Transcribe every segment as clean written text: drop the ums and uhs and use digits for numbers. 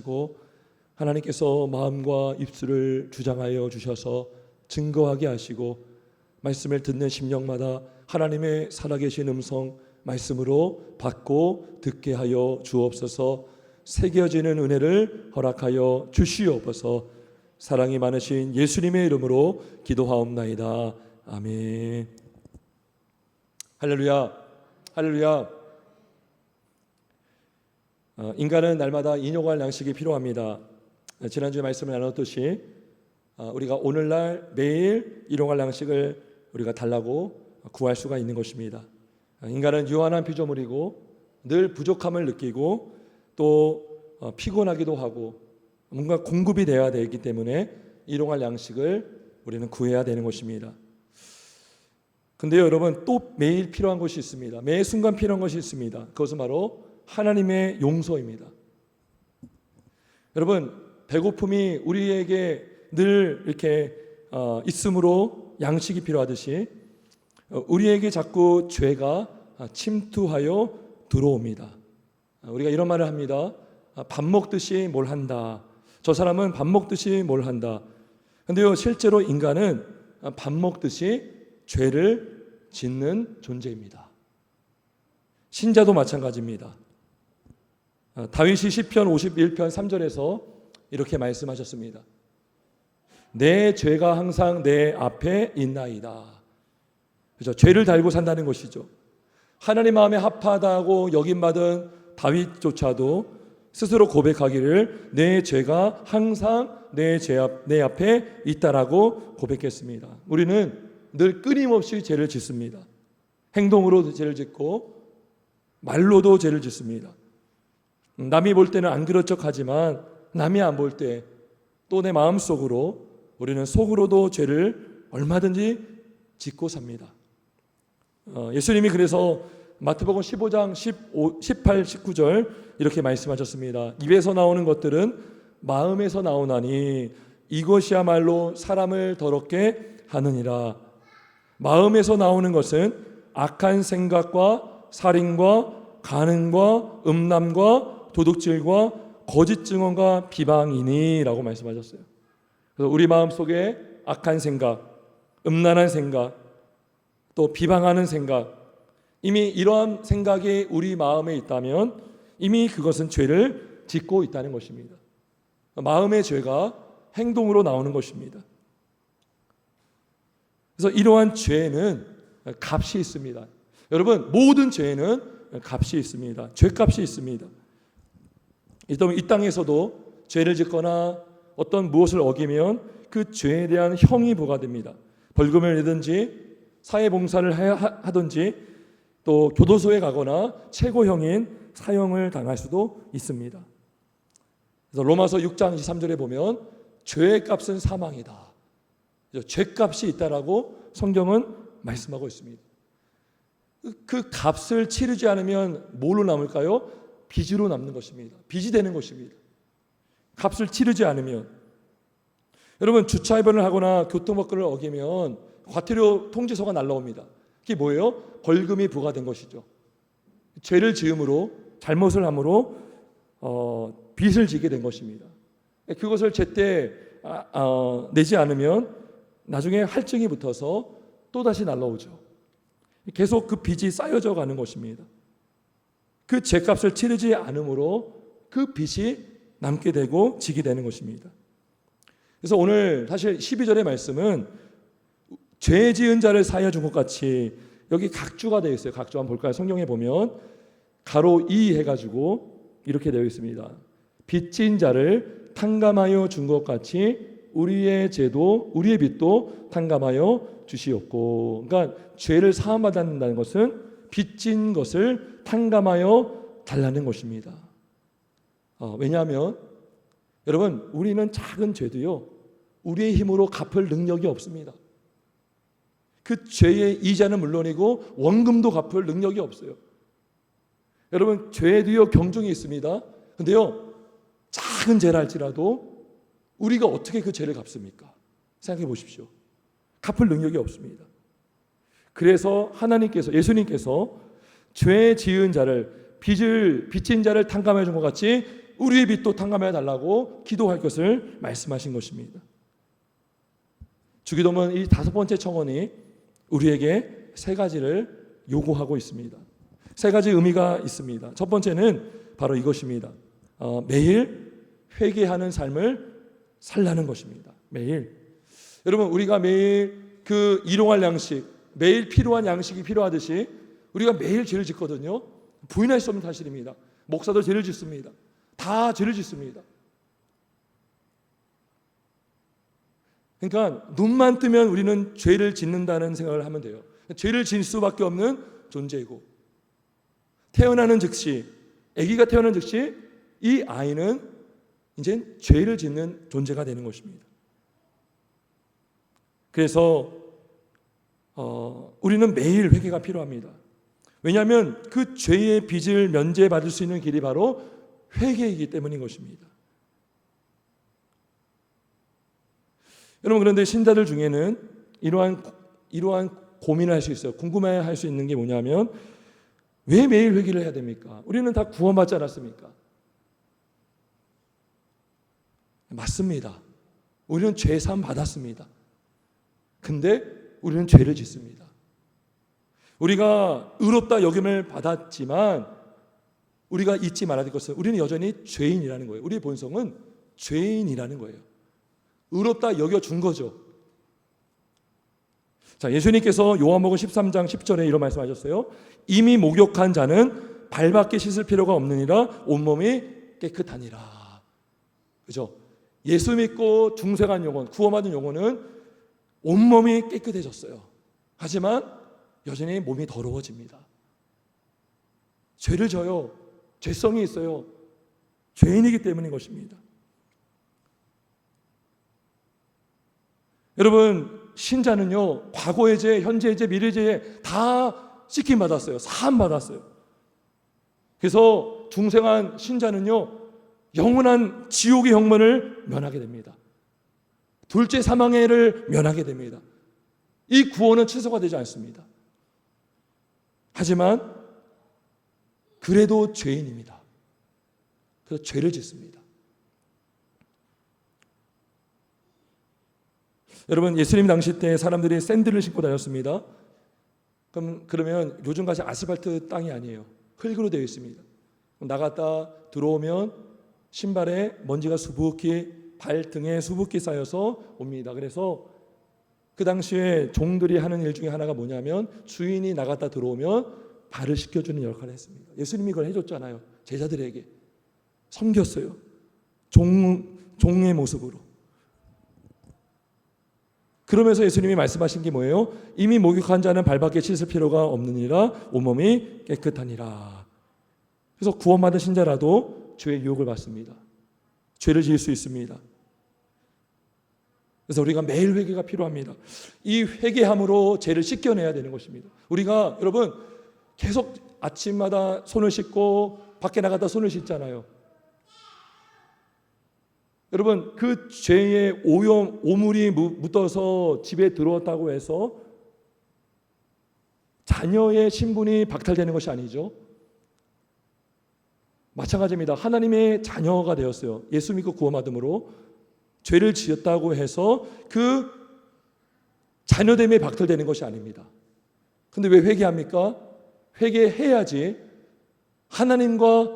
하시고 하나님께서 마음과 입술을 주장하여 주셔서 증거하게 하시고 말씀을 듣는 심령마다 하나님의 살아계신 음성 말씀으로 받고 듣게 하여 주옵소서. 새겨지는 은혜를 허락하여 주시옵소서. 사랑이 많으신 예수님의 이름으로 기도하옵나이다. 아멘. 할렐루야, 할렐루야. 인간은 날마다 인용할 양식이 필요합니다. 지난주에 말씀을 나눴듯이 우리가 오늘날 매일 일용할 양식을 우리가 달라고 구할 수가 있는 것입니다. 인간은 유한한 피조물이고 늘 부족함을 느끼고 또 피곤하기도 하고 뭔가 공급이 되어야 되기 때문에 일용할 양식을 우리는 구해야 되는 것입니다. 근데요 여러분, 또 매일 필요한 것이 있습니다. 매 순간 필요한 것이 있습니다. 그것은 바로 하나님의 용서입니다. 여러분, 배고픔이 우리에게 늘 이렇게 있으므로 양식이 필요하듯이 우리에게 자꾸 죄가 침투하여 들어옵니다. 우리가 이런 말을 합니다. 밥 먹듯이 뭘 한다. 저 사람은 밥 먹듯이 뭘 한다. 근데요 실제로 인간은 밥 먹듯이 죄를 짓는 존재입니다. 신자도 마찬가지입니다. 다윗이 시편 51편 3절에서 이렇게 말씀하셨습니다. 내 죄가 항상 내 앞에 있나이다. 그렇죠? 죄를 달고 산다는 것이죠. 하나님 마음에 합하다고 여김받은 다윗조차도 스스로 고백하기를 내 죄가 항상 내 앞에 있다라고 고백했습니다. 우리는 늘 끊임없이 죄를 짓습니다. 행동으로도 죄를 짓고 말로도 죄를 짓습니다. 남이 볼 때는 안 그런 척하지만 남이 안 볼 때 또 내 마음속으로 우리는 속으로도 죄를 얼마든지 짓고 삽니다. 예수님이 그래서 마태복음 15장 18, 19절 이렇게 말씀하셨습니다. 입에서 나오는 것들은 마음에서 나오나니 이것이야말로 사람을 더럽게 하느니라. 마음에서 나오는 것은 악한 생각과 살인과 간음과 음란과 도둑질과 거짓 증언과 비방이니 라고 말씀하셨어요. 그래서 우리 마음속에 악한 생각, 음란한 생각, 또 비방하는 생각, 이미 이러한 생각이 우리 마음에 있다면 이미 그것은 죄를 짓고 있다는 것입니다. 마음의 죄가 행동으로 나오는 것입니다. 그래서 이러한 죄는 값이 있습니다. 여러분, 모든 죄는 값이 있습니다. 죄값이 있습니다. 이 땅에서도 죄를 짓거나 어떤 무엇을 어기면 그 죄에 대한 형이 부과됩니다. 벌금을 내든지 사회봉사를 하든지 또 교도소에 가거나 최고형인 사형을 당할 수도 있습니다. 그래서 로마서 6장 23절에 보면 죄의 값은 사망이다. 죄값이 있다라고 성경은 말씀하고 있습니다. 그 값을 치르지 않으면 뭘로 남을까요? 빚으로 남는 것입니다. 빚이 되는 것입니다. 값을 치르지 않으면. 여러분, 주차위반을 하거나 교통법규를 어기면 과태료 통지서가 날라옵니다. 그게 뭐예요? 벌금이 부과된 것이죠. 죄를 지음으로, 잘못을 함으로 빚을 지게 된 것입니다. 그것을 제때 내지 않으면 나중에 할증이 붙어서 또다시 날라오죠. 계속 그 빚이 쌓여져 가는 것입니다. 그 죄값을 치르지 않으므로 그 빚이 남게 되고 지게 되는 것입니다. 그래서 오늘 사실 12절의 말씀은 죄 지은 자를 사하여 준 것 같이 여기 각주가 되어 있어요. 각주 한번 볼까요? 성경에 보면 가로 2 해가지고 이렇게 되어 있습니다. 빚진 자를 탕감하여 준 것 같이 우리의 빚도 탕감하여 주시옵고. 그러니까 죄를 사함받는다는 것은 빚진 것을 탕감하여 달라는 것입니다. 왜냐하면 여러분, 우리는 작은 죄도요 우리의 힘으로 갚을 능력이 없습니다. 그 죄의 이자는 물론이고 원금도 갚을 능력이 없어요. 여러분, 죄도요 경중이 있습니다. 근데요 작은 죄라 할지라도 우리가 어떻게 그 죄를 갚습니까? 생각해 보십시오. 갚을 능력이 없습니다. 그래서 하나님께서, 예수님께서 죄 지은 자를, 빚진 자를 탕감해 준 것 같이 우리의 빚도 탕감해 달라고 기도할 것을 말씀하신 것입니다. 주기도문 이 5번째 청원이 우리에게 3가지를 요구하고 있습니다. 3가지 의미가 있습니다. 첫 번째는 바로 이것입니다. 매일 회개하는 삶을 살라는 것입니다. 매일. 여러분, 우리가 매일 그 일용할 양식, 매일 필요한 양식이 필요하듯이 우리가 매일 죄를 짓거든요. 부인할 수 없는 사실입니다. 목사도 죄를 짓습니다. 다 죄를 짓습니다. 그러니까 눈만 뜨면 우리는 죄를 짓는다는 생각을 하면 돼요. 죄를 지을 수밖에 없는 존재이고, 태어나는 즉시, 아기가 태어나는 즉시 이 아이는 이제 죄를 짓는 존재가 되는 것입니다. 그래서 우리는 매일 회개가 필요합니다. 왜냐하면 그 죄의 빚을 면제받을 수 있는 길이 바로 회개이기 때문인 것입니다. 여러분, 그런데 신자들 중에는 이러한 고민을 할 수 있어요. 궁금해할 수 있는 게 뭐냐면, 왜 매일 회개를 해야 됩니까? 우리는 다 구원받지 않았습니까? 맞습니다. 우리는 죄 사함 받았습니다. 근데 우리는 죄를 짓습니다. 우리가 의롭다 여김을 받았지만 우리가 잊지 말아야 될 것은 우리는 여전히 죄인이라는 거예요. 우리의 본성은 죄인이라는 거예요. 의롭다 여겨준 거죠. 자, 예수님께서 요한복음 13장 10절에 이런 말씀하셨어요. 이미 목욕한 자는 발밖에 씻을 필요가 없느니라 온몸이 깨끗하니라. 그죠? 예수 믿고 중생한 영혼, 구원받은 영혼은 온몸이 깨끗해졌어요. 하지만 여전히 몸이 더러워집니다. 죄를 져요. 죄성이 있어요. 죄인이기 때문인 것입니다. 여러분, 신자는요, 과거의 죄, 현재의 죄, 미래의 죄 다 씻김 받았어요. 사함 받았어요. 그래서 중생한 신자는요, 영원한 지옥의 형벌을 면하게 됩니다. 둘째 사망의 해를 면하게 됩니다. 이 구원은 취소가 되지 않습니다. 하지만 그래도 죄인입니다. 그래서 죄를 짓습니다. 여러분, 예수님 당시 때 사람들이 샌들을 신고 다녔습니다. 그러면 요즘같이 아스팔트 땅이 아니에요. 흙으로 되어 있습니다. 나갔다 들어오면 신발에 먼지가 수북히, 발등에 수북히 쌓여서 옵니다. 그래서 그 당시에 종들이 하는 일 중에 하나가 뭐냐면 주인이 나갔다 들어오면 발을 씻겨주는 역할을 했습니다. 예수님이 이걸 해줬잖아요. 제자들에게 섬겼어요. 종의 모습으로. 그러면서 예수님이 말씀하신 게 뭐예요? 이미 목욕한 자는 발밖에 씻을 필요가 없느니라 온몸이 깨끗하니라. 그래서 구원받은 신자라도 죄의 유혹을 받습니다. 죄를 지을 수 있습니다. 그래서 우리가 매일 회개가 필요합니다. 이 회개함으로 죄를 씻겨내야 되는 것입니다. 우리가 여러분 계속 아침마다 손을 씻고 밖에 나갔다 손을 씻잖아요. 여러분, 그 죄의 오염, 오물이 묻어서 집에 들어왔다고 해서 자녀의 신분이 박탈되는 것이 아니죠. 마찬가지입니다. 하나님의 자녀가 되었어요. 예수 믿고 구원받음으로 죄를 지었다고 해서 그 자녀됨이 박탈되는 것이 아닙니다. 근데 왜 회개합니까? 회개해야지 하나님과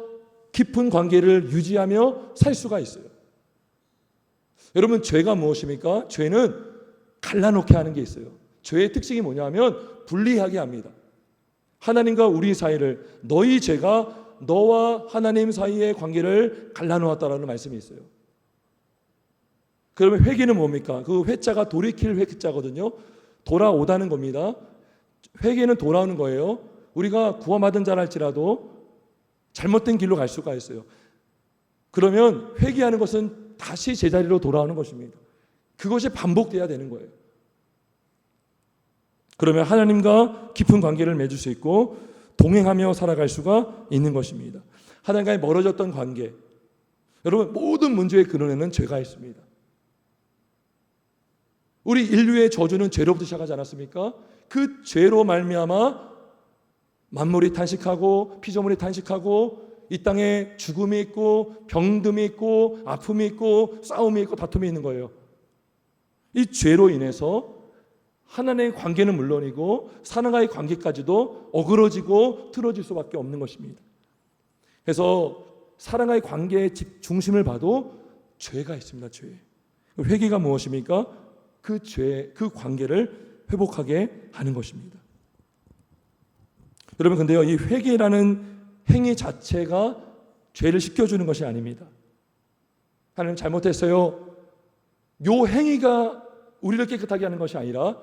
깊은 관계를 유지하며 살 수가 있어요. 여러분, 죄가 무엇입니까? 죄는 갈라놓게 하는 게 있어요. 죄의 특징이 뭐냐면 분리하게 합니다. 하나님과 우리 사이를, 너희 죄가 너와 하나님 사이의 관계를 갈라놓았다라는 말씀이 있어요. 그러면 회개는 뭡니까? 그 회자가 돌이킬 회자거든요. 돌아오다는 겁니다. 회개는 돌아오는 거예요. 우리가 구원받은 자랄지라도 잘못된 길로 갈 수가 있어요. 그러면 회개하는 것은 다시 제자리로 돌아오는 것입니다. 그것이 반복돼야 되는 거예요. 그러면 하나님과 깊은 관계를 맺을 수 있고 동행하며 살아갈 수가 있는 것입니다. 하나님과의 멀어졌던 관계, 여러분, 모든 문제의 근원에는 죄가 있습니다. 우리 인류의 저주는 죄로부터 시작하지 않았습니까? 그 죄로 말미암아 만물이 탄식하고 피조물이 탄식하고 이 땅에 죽음이 있고 병듦이 있고 아픔이 있고 싸움이 있고 다툼이 있는 거예요. 이 죄로 인해서 하나님의 관계는 물론이고 사람과의 관계까지도 어그러지고 틀어질 수밖에 없는 것입니다. 그래서 사람과의 관계의 중심을 봐도 죄가 있습니다. 죄. 회개가 무엇입니까? 그 죄, 그 관계를 회복하게 하는 것입니다. 여러분, 근데요, 이 회개라는 행위 자체가 죄를 씻겨주는 것이 아닙니다. 하나님 잘못했어요. 요 행위가 우리를 깨끗하게 하는 것이 아니라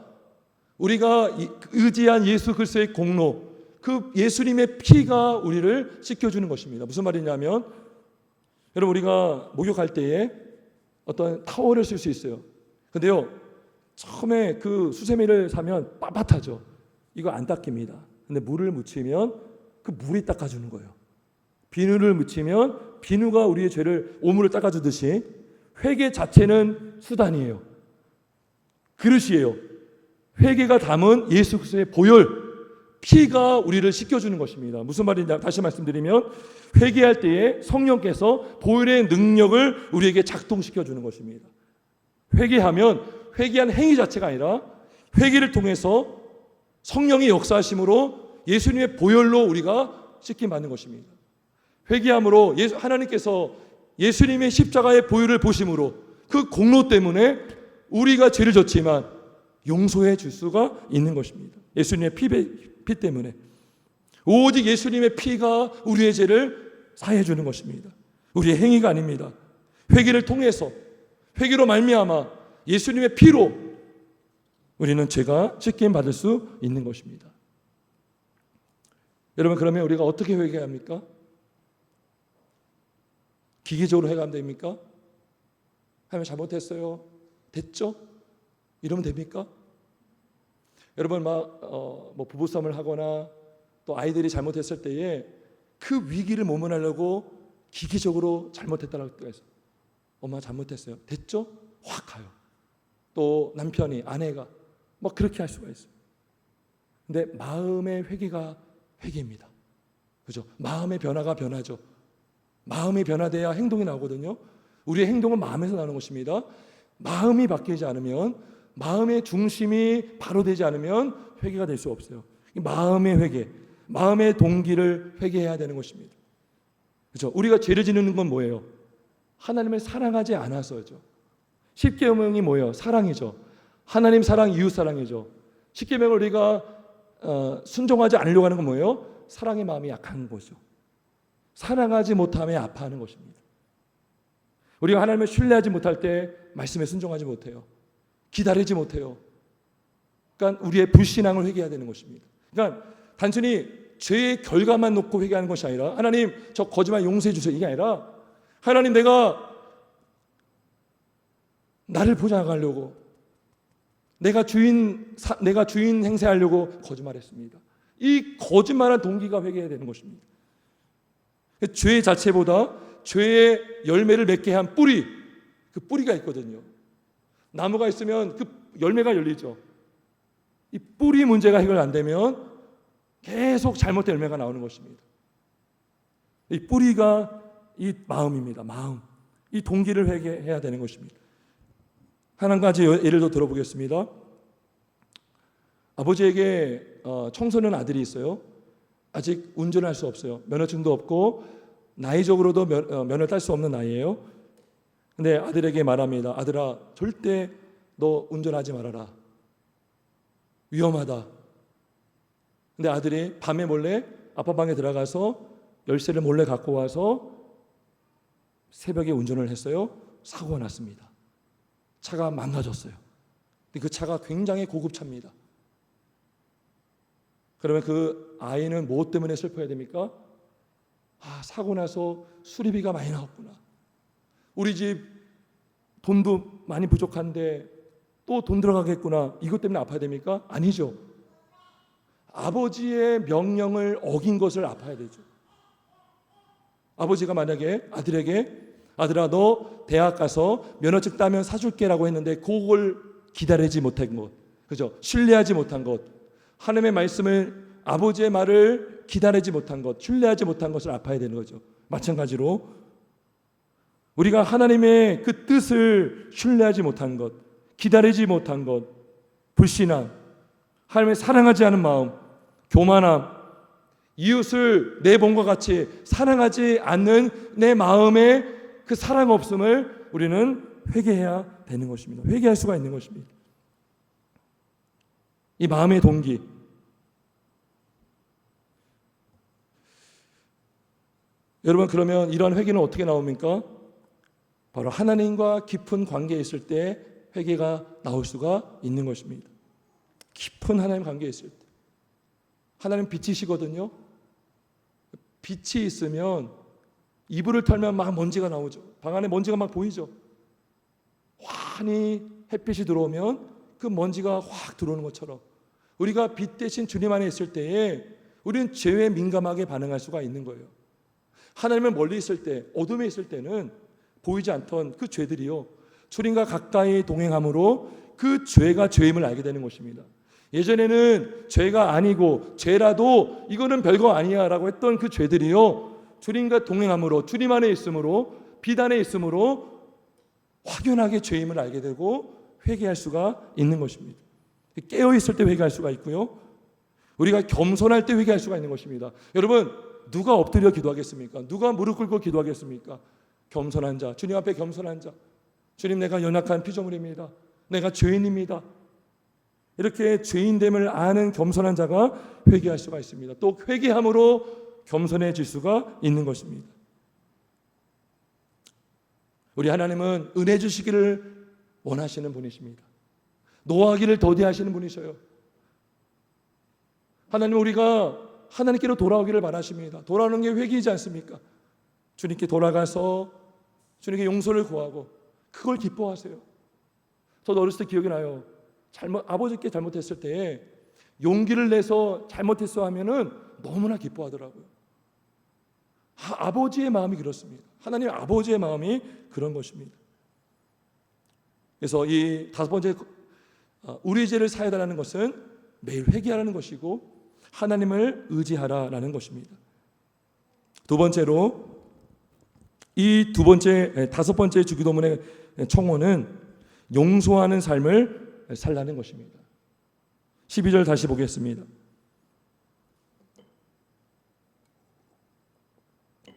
우리가 의지한 예수 그리스도의 공로, 그 예수님의 피가 우리를 씻겨주는 것입니다. 무슨 말이냐면, 여러분, 우리가 목욕할 때에 어떤 타월을 쓸 수 있어요. 근데요, 처음에 그 수세미를 사면 빳빳하죠. 이거 안 닦입니다. 근데 물을 묻히면 그 물이 닦아주는 거예요. 비누를 묻히면 비누가 우리의 죄를, 오물을 닦아주듯이 회개 자체는 수단이에요. 그릇이에요. 회개가 담은 예수 그리스도의 보혈, 피가 우리를 씻겨주는 것입니다. 무슨 말인지 다시 말씀드리면, 회개할 때에 성령께서 보혈의 능력을 우리에게 작동시켜주는 것입니다. 회개하면 회개한 행위 자체가 아니라 회개를 통해서 성령의 역사하심으로 예수님의 보혈로 우리가 씻김 받는 것입니다. 회개함으로 하나님께서 예수님의 십자가의 보혈을 보심으로 그 공로 때문에 우리가 죄를 졌지만 용서해 줄 수가 있는 것입니다. 예수님의 피 때문에. 오직 예수님의 피가 우리의 죄를 사해 주는 것입니다. 우리의 행위가 아닙니다. 회개를 통해서, 회개로 말미암아 예수님의 피로 우리는 죄가 씻김 받을 수 있는 것입니다. 여러분, 그러면 우리가 어떻게 회개합니까? 기계적으로 회개하면 됩니까? 하면 잘못했어요. 됐죠? 이러면 됩니까? 여러분, 부부싸움을 하거나 또 아이들이 잘못했을 때에 그 위기를 모면하려고 기계적으로 잘못했다고 때가 있어요. 엄마 잘못했어요. 됐죠? 확 가요. 또 남편이, 아내가 그렇게 할 수가 있어요. 근데 마음의 회개가 회개입니다. 그죠? 마음의 변화가 변하죠. 마음이 변화돼야 행동이 나오거든요. 우리의 행동은 마음에서 나오는 것입니다. 마음이 바뀌지 않으면, 마음의 중심이 바로 되지 않으면 회개가 될 수 없어요. 마음의 회개, 마음의 동기를 회개해야 되는 것입니다. 그렇죠? 우리가 죄를 짓는 건 뭐예요? 하나님을 사랑하지 않아서죠. 십계명이 뭐예요? 사랑이죠. 하나님 사랑, 이웃 사랑이죠. 십계명을 우리가 순종하지 않으려고 하는 건 뭐예요? 사랑의 마음이 약한 거죠. 사랑하지 못함에 아파하는 것입니다. 우리가 하나님을 신뢰하지 못할 때 말씀에 순종하지 못해요. 기다리지 못해요. 그러니까 우리의 불신앙을 회개해야 되는 것입니다. 그러니까 단순히 죄의 결과만 놓고 회개하는 것이 아니라, 하나님 저 거짓말 용서해 주세요, 이게 아니라, 하나님 내가 나를 보장하려고, 내가 주인 행세하려고 거짓말했습니다. 이 거짓말한 동기가 회개해야 되는 것입니다. 죄 자체보다 죄의 열매를 맺게 한 뿌리, 그 뿌리가 있거든요. 나무가 있으면 그 열매가 열리죠. 이 뿌리 문제가 해결 안 되면 계속 잘못된 열매가 나오는 것입니다. 이 뿌리가 이 마음입니다. 마음. 이 동기를 회개해야 되는 것입니다. 한 가지 예를 더 들어보겠습니다. 아버지에게 청소년 아들이 있어요. 아직 운전을 할 수 없어요. 면허증도 없고 나이적으로도 면허를 딸 수 없는 나이예요. 근데 아들에게 말합니다. 아들아, 절대 너 운전하지 말아라. 위험하다. 근데 아들이 밤에 몰래 아빠 방에 들어가서 열쇠를 몰래 갖고 와서 새벽에 운전을 했어요. 사고가 났습니다. 차가 망가졌어요. 근데 그 차가 굉장히 고급차입니다. 그러면 그 아이는 무엇 때문에 슬퍼해야 됩니까? 사고 나서 수리비가 많이 나왔구나. 우리 집 돈도 많이 부족한데 또 돈 들어가겠구나. 이것 때문에 아파야 됩니까? 아니죠. 아버지의 명령을 어긴 것을 아파야 되죠. 아버지가 만약에 아들에게, 아들아 너 대학 가서 면허증 따면 사줄게라고 했는데 그걸 기다리지 못한 것, 그죠? 신뢰하지 못한 것, 하나님의 말씀을, 아버지의 말을 기다리지 못한 것, 신뢰하지 못한 것을 아파야 되는 거죠. 마찬가지로 우리가 하나님의 그 뜻을 신뢰하지 못한 것, 기다리지 못한 것, 불신앙, 하나님을 사랑하지 않은 마음, 교만함, 이웃을 내 몸과 같이 사랑하지 않는 내 마음의 그 사랑 없음을 우리는 회개해야 되는 것입니다. 회개할 수가 있는 것입니다. 이 마음의 동기, 여러분, 그러면 이러한 회개는 어떻게 나옵니까? 바로 하나님과 깊은 관계에 있을 때 회개가 나올 수가 있는 것입니다. 깊은 하나님 관계에 있을 때. 하나님 빛이시거든요. 빛이 있으면 이불을 털면 막 먼지가 나오죠. 방 안에 먼지가 막 보이죠. 환히 햇빛이 들어오면 그 먼지가 확 들어오는 것처럼 우리가 빛 대신 주님 안에 있을 때에 우리는 죄에 민감하게 반응할 수가 있는 거예요. 하나님을 멀리 있을 때, 어둠에 있을 때는 보이지 않던 그 죄들이요, 주님과 가까이 동행함으로 그 죄가 죄임을 알게 되는 것입니다. 예전에는 죄가 아니고 죄라도 이거는 별거 아니야 라고 했던 그 죄들이요, 주님과 동행함으로, 주님 안에 있으므로, 빛 안에 있으므로 확연하게 죄임을 알게 되고 회개할 수가 있는 것입니다. 깨어있을 때 회개할 수가 있고요, 우리가 겸손할 때 회개할 수가 있는 것입니다. 여러분, 누가 엎드려 기도하겠습니까? 누가 무릎 꿇고 기도하겠습니까? 겸손한 자, 주님 앞에 겸손한 자, 주님, 내가 연약한 피조물입니다. 내가 죄인입니다. 이렇게 죄인됨을 아는 겸손한 자가 회개할 수가 있습니다. 또 회개함으로 겸손해질 수가 있는 것입니다. 우리 하나님은 은혜 주시기를 원하시는 분이십니다. 노하기를 더디하시는 분이셔요. 하나님은 우리가 하나님께로 돌아오기를 바라십니다. 돌아오는 게 회개이지 않습니까? 주님께 돌아가서 주님께 용서를 구하고 그걸 기뻐하세요. 저도 어렸을 때 기억이 나요. 아버지께 잘못했을 때 용기를 내서 잘못했어 하면은 너무나 기뻐하더라고요. 아버지의 마음이 그렇습니다. 하나님 아버지의 마음이 그런 것입니다. 그래서 이 다섯 번째, 우리 죄를 사해달라는 것은 매일 회개하라는 것이고 하나님을 의지하라라는 것입니다. 두 번째로, 이 다섯 번째 주기도문의 청원은 용서하는 삶을 살라는 것입니다. 12절 다시 보겠습니다.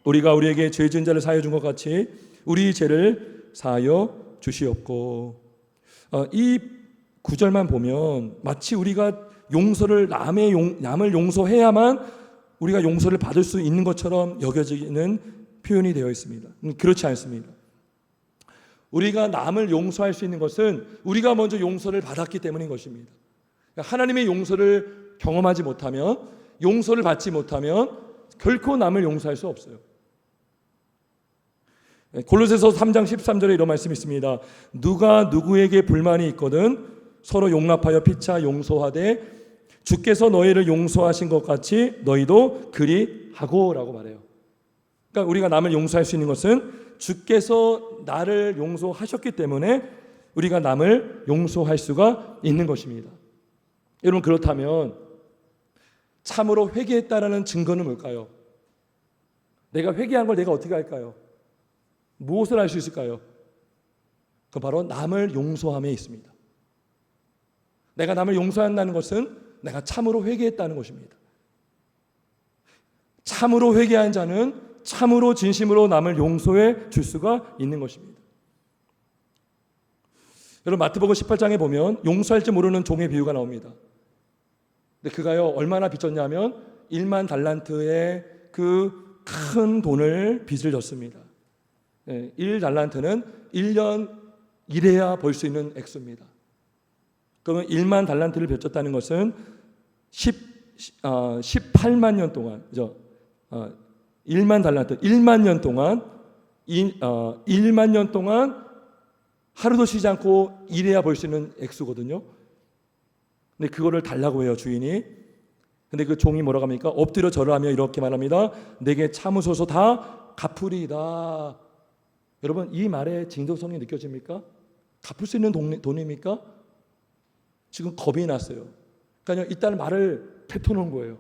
우리가 우리에게 죄 지은 자를 사하여 준 것 같이 우리 죄를 사하여 주시옵고. 이 구절만 보면 마치 우리가 용서를 남을 용서해야만 우리가 용서를 받을 수 있는 것처럼 여겨지는 표현이 되어 있습니다. 그렇지 않습니다. 우리가 남을 용서할 수 있는 것은 우리가 먼저 용서를 받았기 때문인 것입니다. 하나님의 용서를 경험하지 못하면, 용서를 받지 못하면 결코 남을 용서할 수 없어요. 골로새서 3장 13절에 이런 말씀이 있습니다. 누가 누구에게 불만이 있거든 서로 용납하여 피차 용서하되 주께서 너희를 용서하신 것 같이 너희도 그리 하고라고 말해요. 그러니까 우리가 남을 용서할 수 있는 것은 주께서 나를 용서하셨기 때문에 우리가 남을 용서할 수가 있는 것입니다. 여러분, 그렇다면 참으로 회개했다라는 증거는 뭘까요? 내가 회개한 걸 내가 어떻게 할까요? 무엇을 할 수 있을까요? 그 바로 남을 용서함에 있습니다. 내가 남을 용서한다는 것은 내가 참으로 회개했다는 것입니다. 참으로 회개한 자는 참으로 진심으로 남을 용서해 줄 수가 있는 것입니다. 여러분, 마태복음 18장에 보면 용서할 줄 모르는 종의 비유가 나옵니다. 근데 그가요 얼마나 빚졌냐면 1만 달란트의 그 큰 돈을 빚을 졌습니다. 1달란트는 1년 일해야 벌 수 있는 액수입니다. 그러면 1만 달란트를 빚졌다는 것은 18만 년 동안, 1만 달란트, 1만 년 동안 1만 년 동안 하루도 쉬지 않고 일해야 벌 수 있는 액수거든요. 근데 그거를 달라고 해요, 주인이. 근데 그 종이 뭐라고 합니까? 엎드려 절을 하며 이렇게 말합니다. 내게 참으소서, 다 갚으리이다. 여러분, 이 말의 진정성이 느껴집니까? 갚을 수 있는 돈입니까? 지금 겁이 났어요. 그러니까 일단 말을 뱉어놓은 거예요.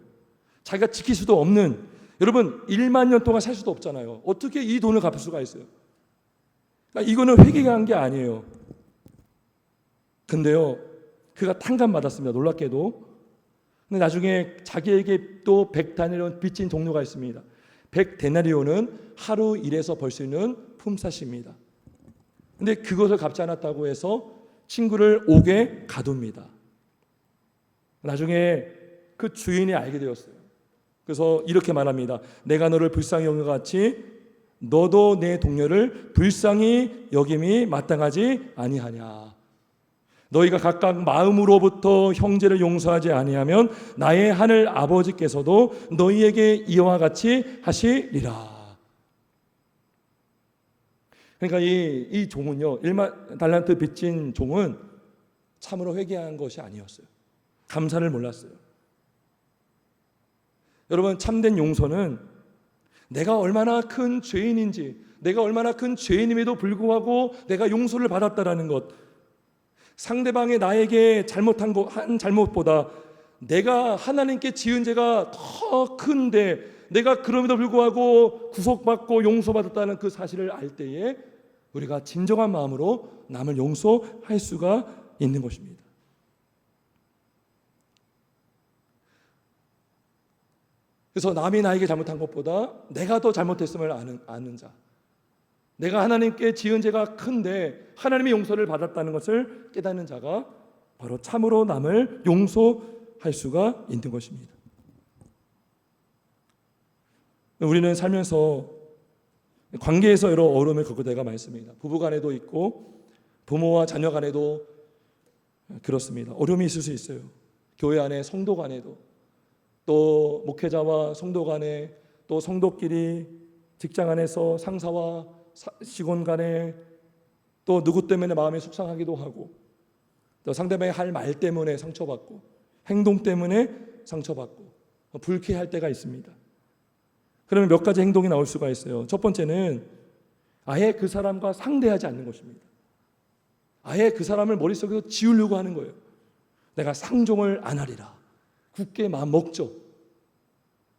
자기가 지킬 수도 없는, 여러분 1만 년 동안 살 수도 없잖아요. 어떻게 이 돈을 갚을 수가 있어요? 그러니까 이거는 회개가 한 게 아니에요. 근데요, 그가 탕감받았습니다. 놀랍게도. 근데 나중에 자기에게 또 100데나리온 빚진 동료가 있습니다. 100데나리온은 하루 일해서 벌 수 있는 품삯입니다. 근데 그것을 갚지 않았다고 해서 친구를 옥에 가둡니다. 나중에 그 주인이 알게 되었어요. 그래서 이렇게 말합니다. 내가 너를 불쌍히 여긴 것 같이 너도 내 동료를 불쌍히 여김이 마땅하지 아니하냐. 너희가 각각 마음으로부터 형제를 용서하지 아니하면 나의 하늘 아버지께서도 너희에게 이와 같이 하시리라. 그러니까 이 종은요, 1만 달란트 빚진 종은 참으로 회개한 것이 아니었어요. 감사를 몰랐어요. 여러분, 참된 용서는 내가 얼마나 큰 죄인인지, 내가 얼마나 큰 죄인임에도 불구하고 내가 용서를 받았다라는 것, 상대방이 나에게 잘못한 한 잘못보다 내가 하나님께 지은 죄가 더 큰데 내가 그럼에도 불구하고 구속받고 용서받았다는 그 사실을 알 때에 우리가 진정한 마음으로 남을 용서할 수가 있는 것입니다. 그래서 남이 나에게 잘못한 것보다 내가 더 잘못했음을 아는 자, 내가 하나님께 지은 죄가 큰데 하나님의 용서를 받았다는 것을 깨닫는 자가 바로 참으로 남을 용서할 수가 있는 것입니다. 우리는 살면서 관계에서 여러 어려움을 겪을 때가 많습니다. 부부 간에도 있고 부모와 자녀 간에도 그렇습니다. 어려움이 있을 수 있어요. 교회 안에 성도 간에도, 또 목회자와 성도 간에, 또 성도끼리 직장 안에서 상사와 직원 간에, 또 누구 때문에 마음이 속상하기도 하고, 또 상대방의 할 말 때문에 상처받고, 행동 때문에 상처받고 불쾌할 때가 있습니다. 그러면 몇 가지 행동이 나올 수가 있어요. 첫 번째는 아예 그 사람과 상대하지 않는 것입니다. 아예 그 사람을 머릿속에서 지우려고 하는 거예요. 내가 상종을 안 하리라. 굳게 마음 먹죠.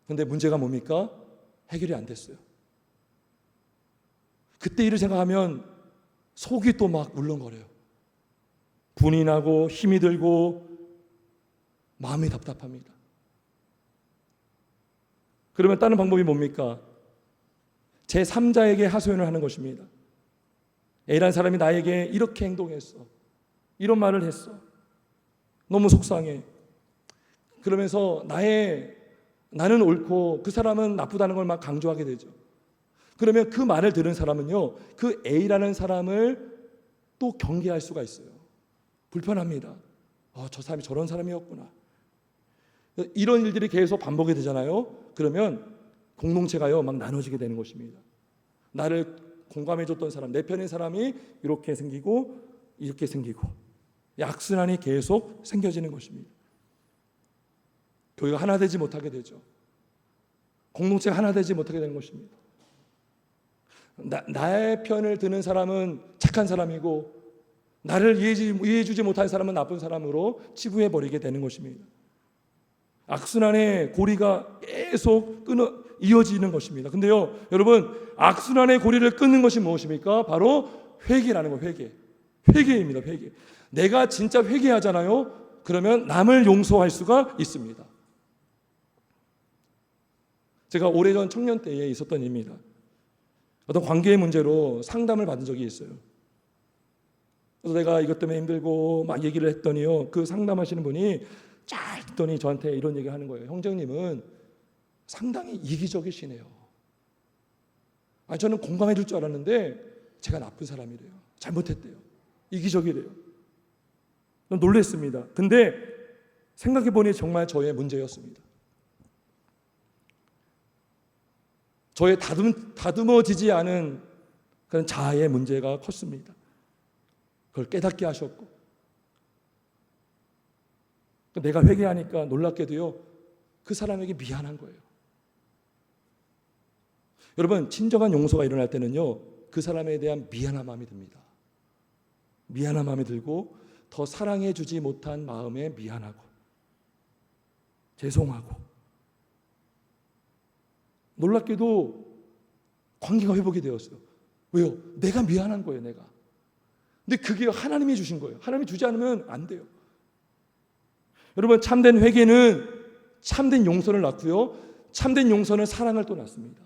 그런데 문제가 뭡니까? 해결이 안 됐어요. 그때 일을 생각하면 속이 또 막 울렁거려요. 분이 나고 힘이 들고 마음이 답답합니다. 그러면 다른 방법이 뭡니까? 제3자에게 하소연을 하는 것입니다. A라는 사람이 나에게 이렇게 행동했어, 이런 말을 했어, 너무 속상해. 그러면서 나는 옳고 그 사람은 나쁘다는 걸 막 강조하게 되죠. 그러면 그 말을 들은 사람은요, 그 A라는 사람을 또 경계할 수가 있어요. 불편합니다. 저 사람이 저런 사람이었구나. 이런 일들이 계속 반복이 되잖아요. 그러면 공동체가요 막 나눠지게 되는 것입니다. 나를 공감해줬던 사람, 내 편인 사람이 이렇게 생기고 이렇게 생기고 악순환이 계속 생겨지는 것입니다. 교회가 하나 되지 못하게 되죠. 공동체가 하나 되지 못하게 되는 것입니다. 나의 편을 드는 사람은 착한 사람이고 나를 이해해주지 못한 사람은 나쁜 사람으로 치부해버리게 되는 것입니다. 악순환의 고리가 계속 이어지는 것입니다. 근데요, 여러분, 악순환의 고리를 끊는 것이 무엇입니까? 바로 회개라는 거예요. 회개입니다. 회개. 내가 진짜 회개하잖아요. 그러면 남을 용서할 수가 있습니다. 제가 오래전 청년 때에 있었던 일입니다. 어떤 관계의 문제로 상담을 받은 적이 있어요. 그래서 내가 이것 때문에 힘들고 막 얘기를 했더니요, 그 상담하시는 분이 잘 듣더니 저한테 이런 얘기 하는 거예요. 형제님은 상당히 이기적이시네요. 저는 공감해 줄 줄 알았는데 제가 나쁜 사람이래요. 잘못했대요. 이기적이래요. 놀랐습니다. 근데 생각해 보니 정말 저의 문제였습니다. 저의 다듬어지지 않은 그런 자아의 문제가 컸습니다. 그걸 깨닫게 하셨고, 내가 회개하니까 놀랍게도요, 그 사람에게 미안한 거예요. 여러분, 진정한 용서가 일어날 때는요, 그 사람에 대한 미안한 마음이 듭니다. 미안한 마음이 들고 더 사랑해 주지 못한 마음에 미안하고 죄송하고, 놀랍게도 관계가 회복이 되었어요. 왜요? 내가 미안한 거예요, 내가. 근데 그게 하나님이 주신 거예요. 하나님이 주지 않으면 안 돼요. 여러분, 참된 회개는 참된 용서를 낳고요, 참된 용서는 사랑을 또 낳습니다.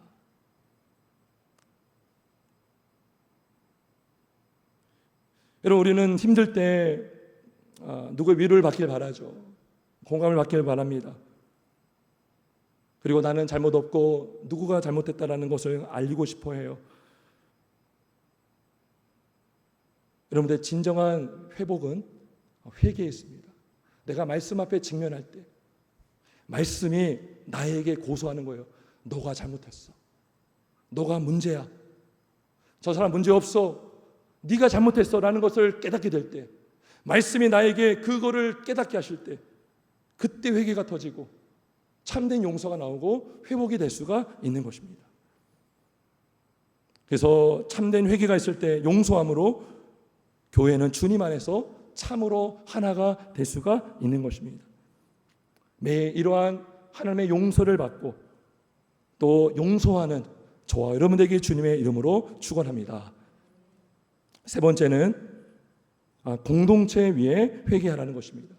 여러분, 우리는 힘들 때 누구의 위로를 받길 바라죠. 공감을 받길 바랍니다. 그리고 나는 잘못 없고 누구가 잘못했다라는 것을 알리고 싶어 해요. 여러분들, 진정한 회복은 회개에 있습니다. 내가 말씀 앞에 직면할 때 말씀이 나에게 고소하는 거예요. 너가 잘못했어. 너가 문제야. 저 사람 문제 없어. 네가 잘못했어 라는 것을 깨닫게 될 때, 말씀이 나에게 그거를 깨닫게 하실 때, 그때 회개가 터지고 참된 용서가 나오고 회복이 될 수가 있는 것입니다. 그래서 참된 회개가 있을 때 용서함으로 교회는 주님 안에서 참으로 하나가 될 수가 있는 것입니다. 매일 이러한 하나님의 용서를 받고 또 용서하는 저와 여러분들에게 주님의 이름으로 축원합니다. 세 번째는 공동체 위에 회개하라는 것입니다.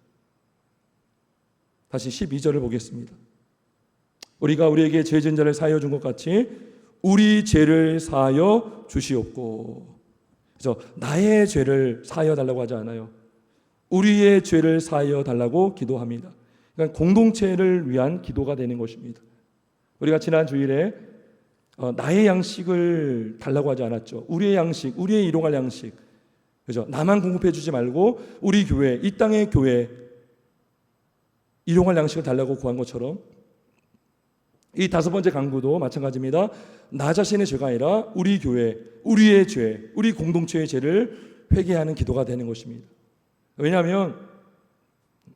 다시 12절을 보겠습니다. 우리가 우리에게 죄 지은 자를 사하여 준 것 같이 우리 죄를 사하여 주시옵고. 그래서 나의 죄를 사하여 달라고 하지 않아요. 우리의 죄를 사하여 달라고 기도합니다. 그러니까 공동체를 위한 기도가 되는 것입니다. 우리가 지난 주일에 나의 양식을 달라고 하지 않았죠. 우리의 양식, 우리의 일용할 양식, 그죠? 나만 공급해 주지 말고 우리 교회, 이 땅의 교회 일용할 양식을 달라고 구한 것처럼 이 다섯 번째 간구도 마찬가지입니다. 나 자신의 죄가 아니라 우리 교회, 우리의 죄, 우리 공동체의 죄를 회개하는 기도가 되는 것입니다. 왜냐하면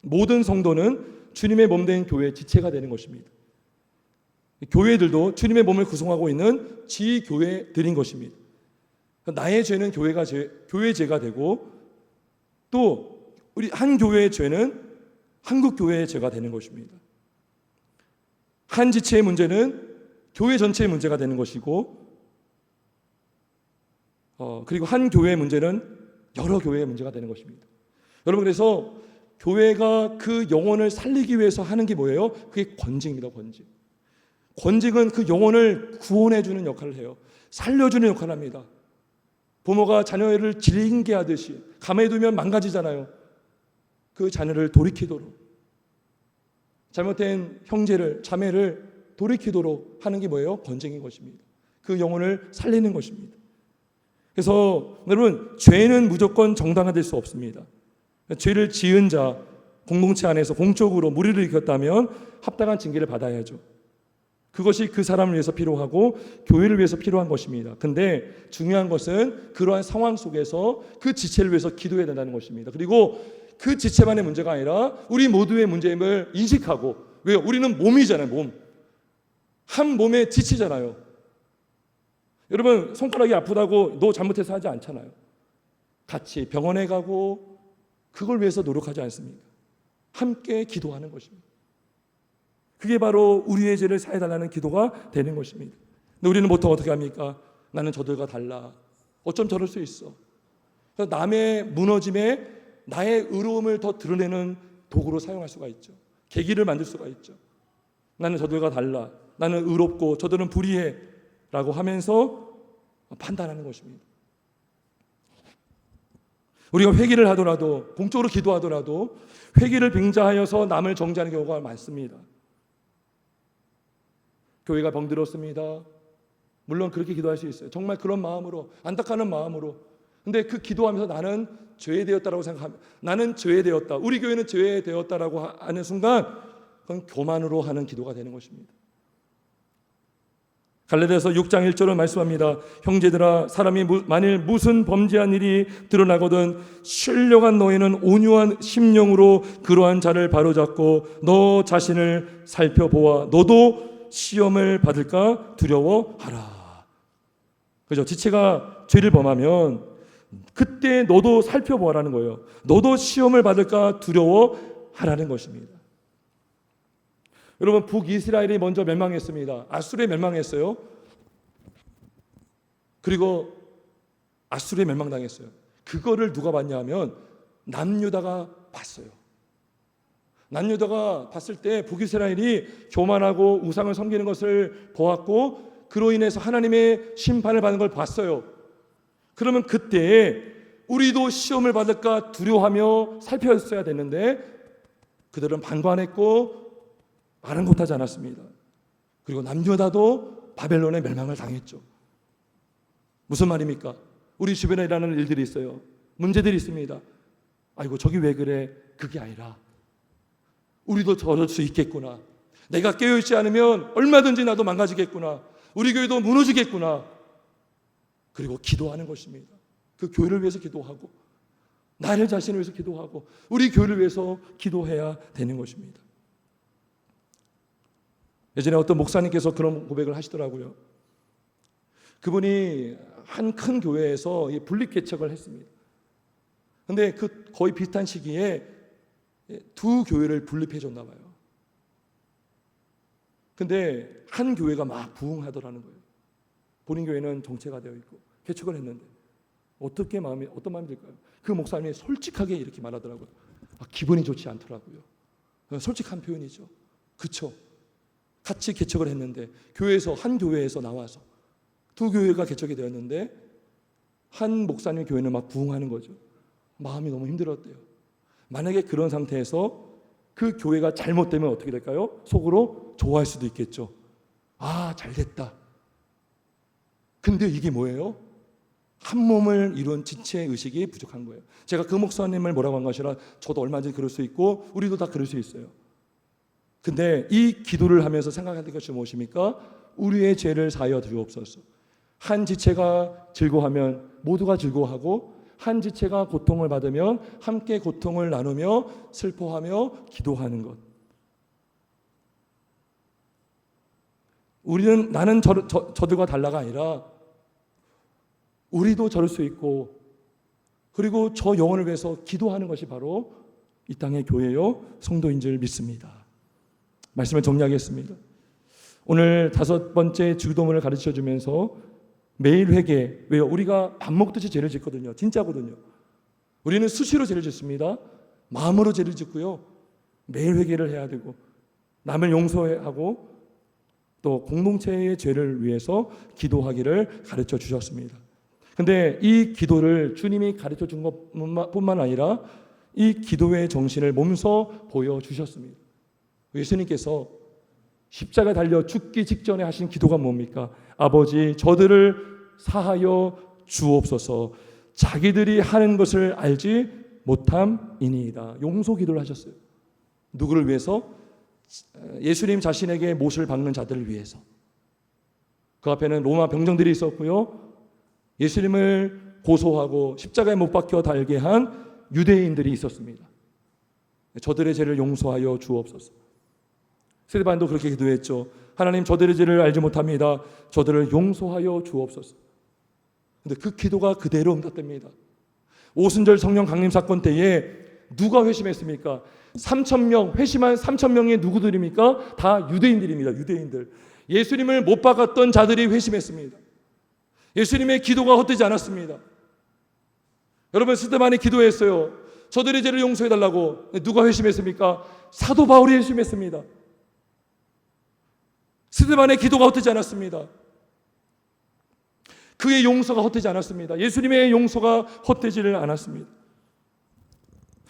모든 성도는 주님의 몸된 교회의 지체가 되는 것입니다. 교회들도 주님의 몸을 구성하고 있는 지교회들인 것입니다. 나의 죄는 교회의 죄가 되고, 또 우리 한 교회의 죄는 한국 교회의 죄가 되는 것입니다. 한 지체의 문제는 교회 전체의 문제가 되는 것이고, 그리고 한 교회의 문제는 여러 교회의 문제가 되는 것입니다. 여러분, 그래서 교회가 그 영혼을 살리기 위해서 하는 게 뭐예요? 그게 권징입니다. 권징은 그 영혼을 구원해 주는 역할을 해요. 살려주는 역할을 합니다. 부모가 자녀를 징계하듯이 가만히 두면 망가지잖아요. 그 자녀를 돌이키도록, 잘못된 형제를, 자매를 돌이키도록 하는 게 뭐예요? 권징인 것입니다. 그 영혼을 살리는 것입니다. 그래서 여러분, 죄는 무조건 정당화될 수 없습니다. 죄를 지은 자, 공동체 안에서 공적으로 무리를 일으켰다면 합당한 징계를 받아야죠. 그것이 그 사람을 위해서 필요하고 교회를 위해서 필요한 것입니다. 근데 중요한 것은 그러한 상황 속에서 그 지체를 위해서 기도해야 된다는 것입니다. 그리고 그 지체만의 문제가 아니라 우리 모두의 문제임을 인식하고, 왜요? 우리는 몸이잖아요. 몸. 한 몸의 지체잖아요. 여러분, 손가락이 아프다고 너 잘못해서 하지 않잖아요. 같이 병원에 가고 그걸 위해서 노력하지 않습니까? 함께 기도하는 것입니다. 그게 바로 우리의 죄를 사해달라는 기도가 되는 것입니다. 근데 우리는 보통 어떻게 합니까? 나는 저들과 달라. 어쩜 저럴 수 있어. 그래서 남의 무너짐에 나의 의로움을 더 드러내는 도구로 사용할 수가 있죠. 계기를 만들 수가 있죠. 나는 저들과 달라. 나는 의롭고 저들은 불의해 라고 하면서 판단하는 것입니다. 우리가 회개를 하더라도, 공적으로 기도하더라도 회개를 빙자하여서 남을 정죄하는 경우가 많습니다. 교회가 병들었습니다. 물론 그렇게 기도할 수 있어요. 정말 그런 마음으로, 안타까운 마음으로. 근데 그 기도하면서 나는 죄되었다라고 생각하면, 나는 죄되었다, 우리 교회는 죄되었다라고 하는 순간 그건 교만으로 하는 기도가 되는 것입니다. 갈라디아서 6장 1절을 말씀합니다. 형제들아, 사람이 만일 무슨 범죄한 일이 드러나거든 신령한 너희는 온유한 심령으로 그러한 자를 바로잡고 너 자신을 살펴보아 너도 시험을 받을까 두려워하라. 그죠? 지체가 죄를 범하면 그때 너도 살펴보라는 거예요. 너도 시험을 받을까 두려워하라는 것입니다. 여러분, 북이스라엘이 먼저 멸망했습니다. 아수르에 멸망했어요. 그리고 아수르에 멸망당했어요. 그거를 누가 봤냐 하면 남유다가 봤어요. 남유다가 봤을 때 북이스라엘이 교만하고 우상을 섬기는 것을 보았고, 그로 인해서 하나님의 심판을 받는 걸 봤어요. 그러면 그때 우리도 시험을 받을까 두려워하며 살펴야 되는데 그들은 방관했고 말은 못하지 않았습니다. 그리고 남유다도 바벨론의 멸망을 당했죠. 무슨 말입니까? 우리 주변에 일어나는 일들이 있어요. 문제들이 있습니다. 아이고, 저기 왜 그래? 그게 아니라 우리도 저럴 수 있겠구나. 내가 깨어있지 않으면 얼마든지 나도 망가지겠구나. 우리 교회도 무너지겠구나. 그리고 기도하는 것입니다. 그 교회를 위해서 기도하고, 나를 자신을 위해서 기도하고, 우리 교회를 위해서 기도해야 되는 것입니다. 예전에 어떤 목사님께서 그런 고백을 하시더라고요. 그분이 한 큰 교회에서 분립 개척을 했습니다. 그런데 그 거의 비슷한 시기에 두 교회를 분립해 줬나 봐요. 근데 한 교회가 막 부흥하더라는 거예요. 본인 교회는 정체가 되어 있고 개척을 했는데 어떤 마음이 들까요? 그 목사님이 솔직하게 이렇게 말하더라고요. 기분이 좋지 않더라고요. 솔직한 표현이죠. 그렇죠. 같이 개척을 했는데 한 교회에서 나와서 두 교회가 개척이 되었는데 한 목사님 교회는 막 부흥하는 거죠. 마음이 너무 힘들었대요. 만약에 그런 상태에서 그 교회가 잘못되면 어떻게 될까요? 속으로 좋아할 수도 있겠죠. 잘 됐다. 근데 이게 뭐예요? 한 몸을 이룬 지체 의식이 부족한 거예요. 제가 그 목사님을 뭐라고 한 것이라 저도 얼마든지 그럴 수 있고 우리도 다 그럴 수 있어요. 근데 이 기도를 하면서 생각해야 될 것이 무엇입니까? 우리의 죄를 사하여 주옵소서. 한 지체가 즐거워하면 모두가 즐거워하고, 한 지체가 고통을 받으면 함께 고통을 나누며 슬퍼하며 기도하는 것. 나는 저들과 달라가 아니라 우리도 저럴 수 있고, 그리고 저 영혼을 위해서 기도하는 것이 바로 이 땅의 교회요 성도인 줄 믿습니다. 말씀을 정리하겠습니다. 오늘 5번째 주도문을 가르쳐 주면서 매일 회개, 왜요? 우리가 밥 먹듯이 죄를 짓거든요. 진짜거든요. 우리는 수시로 죄를 짓습니다. 마음으로 죄를 짓고요, 매일 회개를 해야 되고, 남을 용서하고 또 공동체의 죄를 위해서 기도하기를 가르쳐 주셨습니다. 근데 이 기도를 주님이 가르쳐 준 것뿐만 아니라 이 기도의 정신을 몸소 보여주셨습니다. 예수님께서 십자가에 달려 죽기 직전에 하신 기도가 뭡니까? 아버지, 저들을 사하여 주옵소서. 자기들이 하는 것을 알지 못함이니이다. 용서 기도를 하셨어요. 누구를 위해서? 예수님 자신에게 못을 박는 자들을 위해서. 그 앞에는 로마 병정들이 있었고요, 예수님을 고소하고 십자가에 못 박혀 달게 한 유대인들이 있었습니다. 저들의 죄를 용서하여 주옵소서. 스데반도 그렇게 기도했죠. 하나님, 저들의 죄를 알지 못합니다. 저들을 용서하여 주옵소서. 근데 그 기도가 그대로 응답됩니다. 오순절 성령 강림 사건 때에 누가 회심했습니까? 3,000명, 회심한 3,000명이 누구들입니까? 다 유대인들입니다. 유대인들. 예수님을 못 박았던 자들이 회심했습니다. 예수님의 기도가 헛되지 않았습니다. 여러분, 스데반이 기도했어요. 저들의 죄를 용서해달라고. 누가 회심했습니까? 사도 바울이 회심했습니다. 스데반의 기도가 헛되지 않았습니다. 그의 용서가 헛되지 않았습니다. 예수님의 용서가 헛되지를 않았습니다.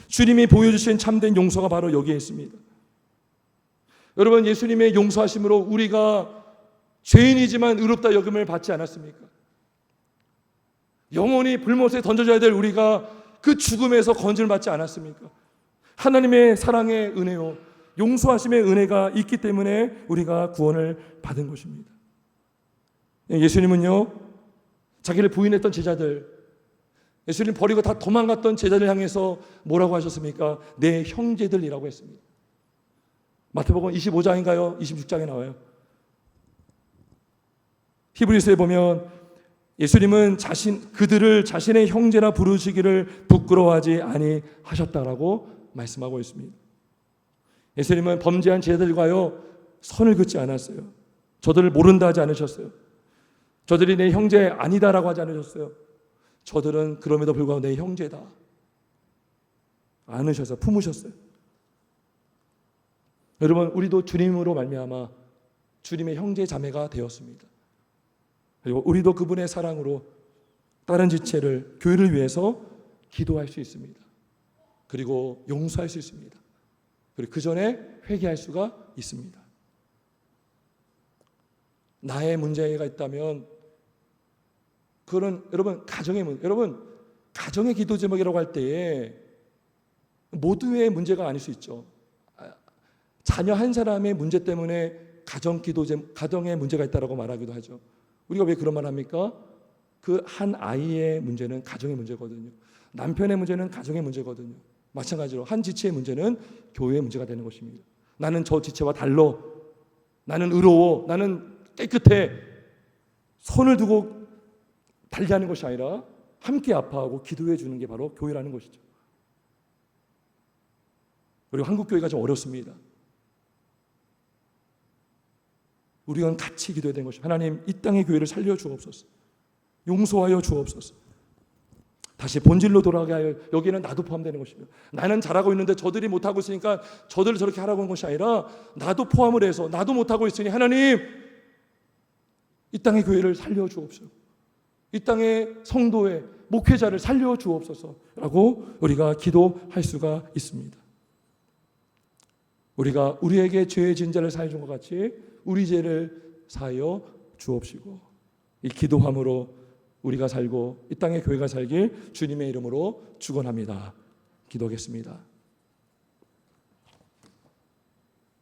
주님이 보여주신 참된 용서가 바로 여기에 있습니다. 여러분, 예수님의 용서하심으로 우리가 죄인이지만 의롭다 여김을 받지 않았습니까? 영원히 불못에 던져져야 될 우리가 그 죽음에서 건짐을 받지 않았습니까? 하나님의 사랑의 은혜요, 용서하심의 은혜가 있기 때문에 우리가 구원을 받은 것입니다. 예수님은요, 자기를 부인했던 제자들, 예수님 버리고 다 도망갔던 제자들 향해서 뭐라고 하셨습니까? 내 형제들이라고 했습니다. 마태복음 25장인가요? 26장에 나와요. 히브리서에 보면 예수님은 그들을 자신의 형제라 부르시기를 부끄러워하지 아니하셨다라고 말씀하고 있습니다. 예수님은 범죄한 제자들과요 선을 긋지 않았어요. 저들을 모른다 하지 않으셨어요. 저들이 내 형제 아니다라고 하지 않으셨어요. 저들은 그럼에도 불구하고 내 형제다 안으셔서 품으셨어요. 여러분, 우리도 주님으로 말미암아 주님의 형제 자매가 되었습니다. 그리고 우리도 그분의 사랑으로 다른 지체를, 교회를 위해서 기도할 수 있습니다. 그리고 용서할 수 있습니다. 그리고 그 전에 회개할 수가 있습니다. 나의 문제가 있다면 그거는 여러분 가정의 문제, 여러분 가정의 기도 제목이라고 할 때에 모두의 문제가 아닐 수 있죠. 자녀 한 사람의 문제 때문에 가정에 문제가 있다라고 말하기도 하죠. 우리가 왜 그런 말 합니까? 그 한 아이의 문제는 가정의 문제거든요. 남편의 문제는 가정의 문제거든요. 마찬가지로 한 지체의 문제는 교회의 문제가 되는 것입니다. 나는 저 지체와 달라. 나는 의로워. 나는 깨끗해. 손을 두고 달리하는 것이 아니라 함께 아파하고 기도해 주는 게 바로 교회라는 것이죠. 그리고 한국 교회가 좀 어렵습니다. 우리가 같이 기도해야 되는 것입니다. 하나님, 이 땅의 교회를 살려 주옵소서. 용서하여 주옵소서. 다시 본질로 돌아가게 하여, 여기는 나도 포함되는 것입니다. 나는 잘하고 있는데 저들이 못하고 있으니까 저들을 저렇게 하라고 하는 것이 아니라 나도 포함을 해서 나도 못하고 있으니 하나님, 이 땅의 교회를 살려 주옵소서. 이 땅의 성도의 목회자를 살려 주옵소서라고 우리가 기도할 수가 있습니다. 우리가 우리에게 죄의 진자를 사해 준 것 같이 우리 죄를 사하여 주옵시고, 이 기도함으로 우리가 살고 이 땅의 교회가 살길 주님의 이름으로 축원합니다. 기도하겠습니다.